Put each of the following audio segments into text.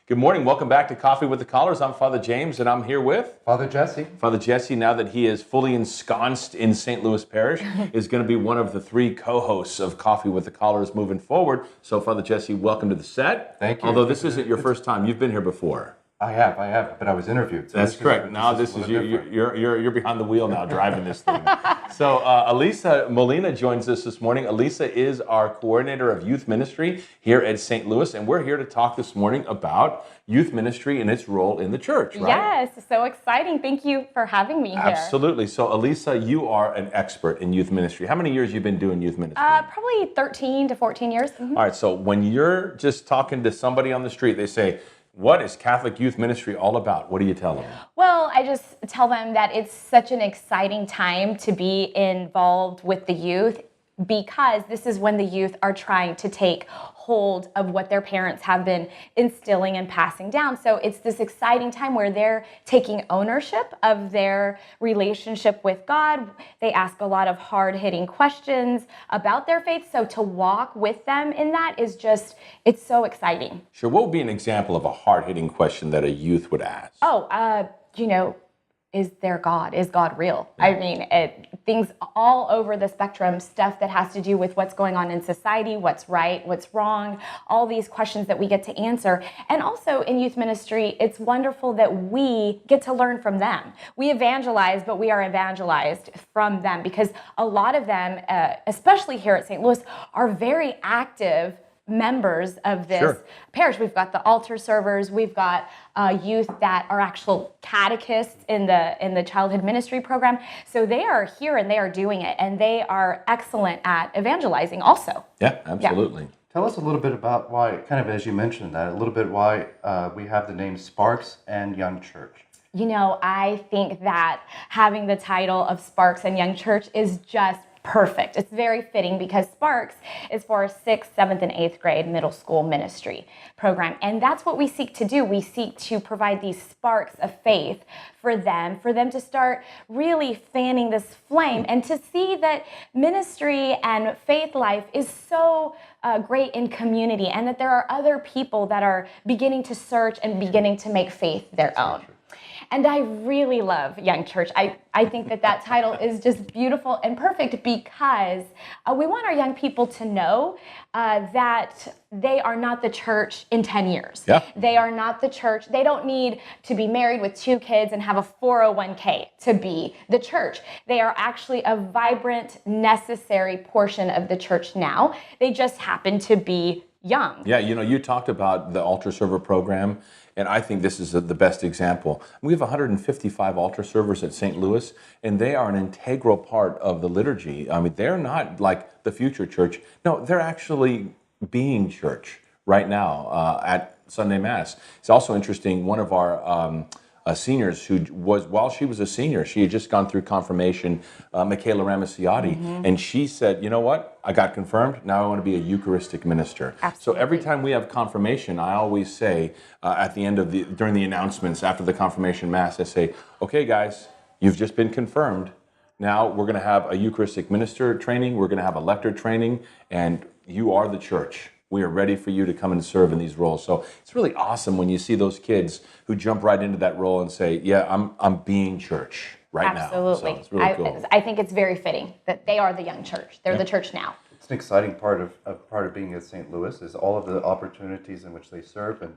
Good morning. Welcome back to Coffee with the Callers. I'm Father James, and I'm here with Father Jesse. Father Jesse, now that he is fully ensconced in St. Louis Parish, is going to be one of the three co-hosts of Coffee with the Callers moving forward. So, Father Jesse, welcome to the set. Thank you. Although this isn't your first time. You've been here before. I have, but I was interviewed. So That's correct. Now this is you're behind the wheel now, driving this thing. So Alissa Molina joins us this morning. Alissa is our coordinator of youth ministry here at St. Louis, and we're here to talk this morning about youth ministry and its role in the church, right? Yes, so exciting. Thank you for having me here. Absolutely. So Alissa, you are an expert in youth ministry. How many years have you been doing youth ministry? Probably 13 to 14 years. Mm-hmm. All right, so when you're just talking to somebody on the street, they say, what is Catholic youth ministry all about? What do you tell them? Well, I just tell them that it's such an exciting time to be involved with the youth, because this is when the youth are trying to take hold of what their parents have been instilling and passing down. So it's this exciting time where they're taking ownership of their relationship with God. They ask a lot of hard-hitting questions about their faith. So to walk with them in that is just, it's so exciting. Sure. What would be an example of a hard-hitting question that a youth would ask? Is there God? Is God real? I mean, things all over the spectrum, stuff that has to do with what's going on in society, what's right, what's wrong, all these questions that we get to answer. And also in youth ministry, it's wonderful that we get to learn from them. We evangelize, but we are evangelized from them, because a lot of them, especially here at St. Louis, are very active members of this parish. We've got the altar servers, we've got youth that are actual catechists in the childhood ministry program. So they are here and they are doing it, and they are excellent at evangelizing also. Yeah, absolutely. Yeah. Tell us a little bit about why, kind of as you mentioned that, a little bit why we have the name Sparks and Young Church. You know, I think that having the title of Sparks and Young Church is just perfect. It's very fitting, because Sparks is for a 6th, 7th, and 8th grade middle school ministry program. And that's what we seek to do. We seek to provide these sparks of faith for them to start really fanning this flame, and to see that ministry and faith life is so great in community, and that there are other people that are beginning to search and beginning to make faith their own. And I really love Young Church. I think that title is just beautiful and perfect, because we want our young people to know that they are not the church in 10 years. Yeah. They are not the church. They don't need to be married with 2 kids and have a 401k to be the church. They are actually a vibrant, necessary portion of the church now. They just happen to be young. Yeah, you know, you talked about the altar server program, and I think this is the best example. We have 155 altar servers at St. Louis, and they are an integral part of the liturgy. I mean, they're not like the future church. No, they're actually being church right now at Sunday Mass. It's also interesting, one of our seniors who was, while she was a senior, she had just gone through confirmation, Michaela Ramaciotti, and she said, you know what, I got confirmed, now I want to be a Eucharistic minister. Absolutely. So every time we have confirmation, I always say at the end of during the announcements after the confirmation Mass, I say, okay guys, you've just been confirmed. Now we're going to have a Eucharistic minister training, we're going to have a lector training, and you are the church. We are ready for you to come and serve in these roles. So it's really awesome when you see those kids who jump right into that role and say, yeah, I'm being church right now. Absolutely. So it's really cool. I think it's very fitting that they are the young church. They're the church now. It's an exciting part of being at St. Louis is all of the opportunities in which they serve,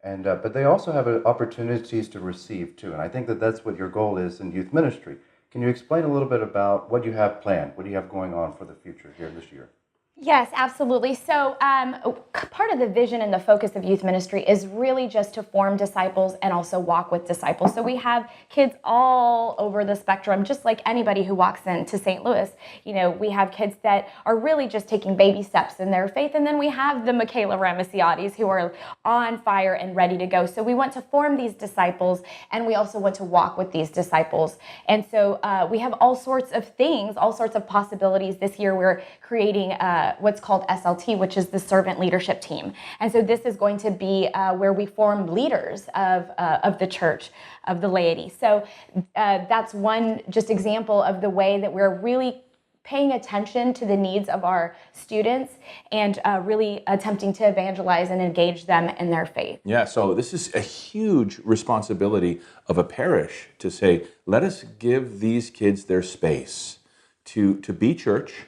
but they also have opportunities to receive too. And I think that's what your goal is in youth ministry. Can you explain a little bit about what you have planned? What do you have going on for the future here this year? Yes, absolutely. So part of the vision and the focus of youth ministry is really just to form disciples and also walk with disciples. So we have kids all over the spectrum, just like anybody who walks into St. Louis. You know, we have kids that are really just taking baby steps in their faith, and then we have the Michaela Ramaciottis who are on fire and ready to go. So we want to form these disciples, and we also want to walk with these disciples. And so we have all sorts of things, all sorts of possibilities. This year we're creating what's called SLT, which is the Servant Leadership Team. And so this is going to be where we form leaders of the church, of the laity. So that's one just example of the way that we're really paying attention to the needs of our students and really attempting to evangelize and engage them in their faith. Yeah, so this is a huge responsibility of a parish to say, let us give these kids their space to be church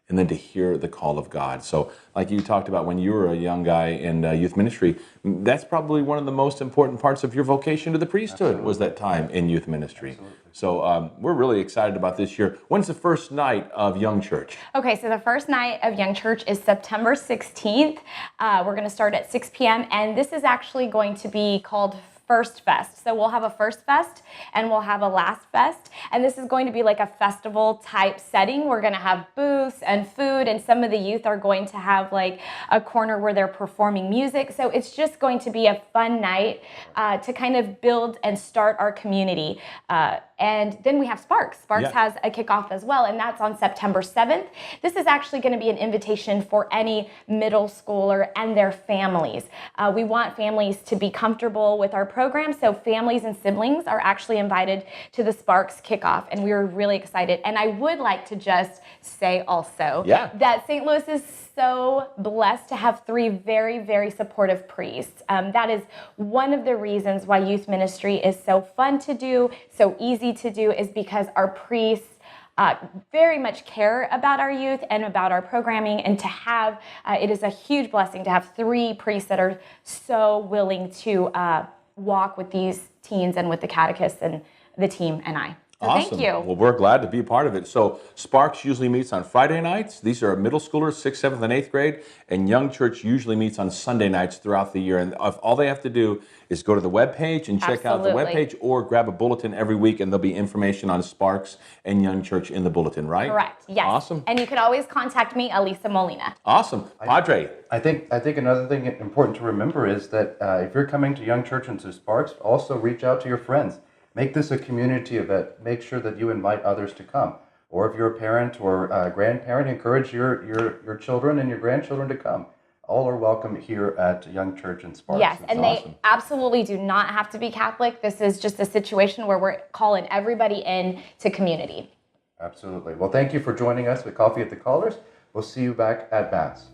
and then to hear the call of God. So like you talked about when you were a young guy in youth ministry, that's probably one of the most important parts of your vocation to the priesthood. Absolutely. Was that time in youth ministry. Absolutely. So we're really excited about this year. When's the first night of Young Church? Okay, so the first night of Young Church is September 16th. We're going to start at 6 p.m. and this is actually going to be called First Fest. So we'll have a First Fest and we'll have a Last Fest. And this is going to be like a festival type setting. We're going to have booths and food, and some of the youth are going to have like a corner where they're performing music. So it's just going to be a fun night to kind of build and start our community. And then we have Sparks. Sparks has a kickoff as well, and that's on September 7th. This is actually going to be an invitation for any middle schooler and their families. We want families to be comfortable with our program, so families and siblings are actually invited to the Sparks kickoff, and we are really excited. And I would like to just say also that St. Louis is so blessed to have 3 very, very supportive priests. That is one of the reasons why youth ministry is so fun to do, so easy to do, is because our priests very much care about our youth and about our programming, and to have, it is a huge blessing to have 3 priests that are so willing to walk with these teens and with the catechists and the team and I. So awesome. Thank you. Well, we're glad to be a part of it. So Sparks usually meets on Friday nights. These are middle schoolers, 6th, 7th, and 8th grade. And Young Church usually meets on Sunday nights throughout the year. And all they have to do is go to the webpage and check out the webpage, or grab a bulletin every week, and there'll be information on Sparks and Young Church in the bulletin, right? Correct. Yes. Awesome. And you can always contact me, Alissa Molina. Awesome. Padre. I think another thing important to remember is that if you're coming to Young Church and to Sparks, also reach out to your friends. Make this a community event. Make sure that you invite others to come. Or if you're a parent or a grandparent, encourage your children and your grandchildren to come. All are welcome here at Young Church and Sparks. Yes, and they absolutely do not have to be Catholic. This is just a situation where we're calling everybody in to community. Absolutely. Well, thank you for joining us with Coffee at the Callers. We'll see you back at Mass.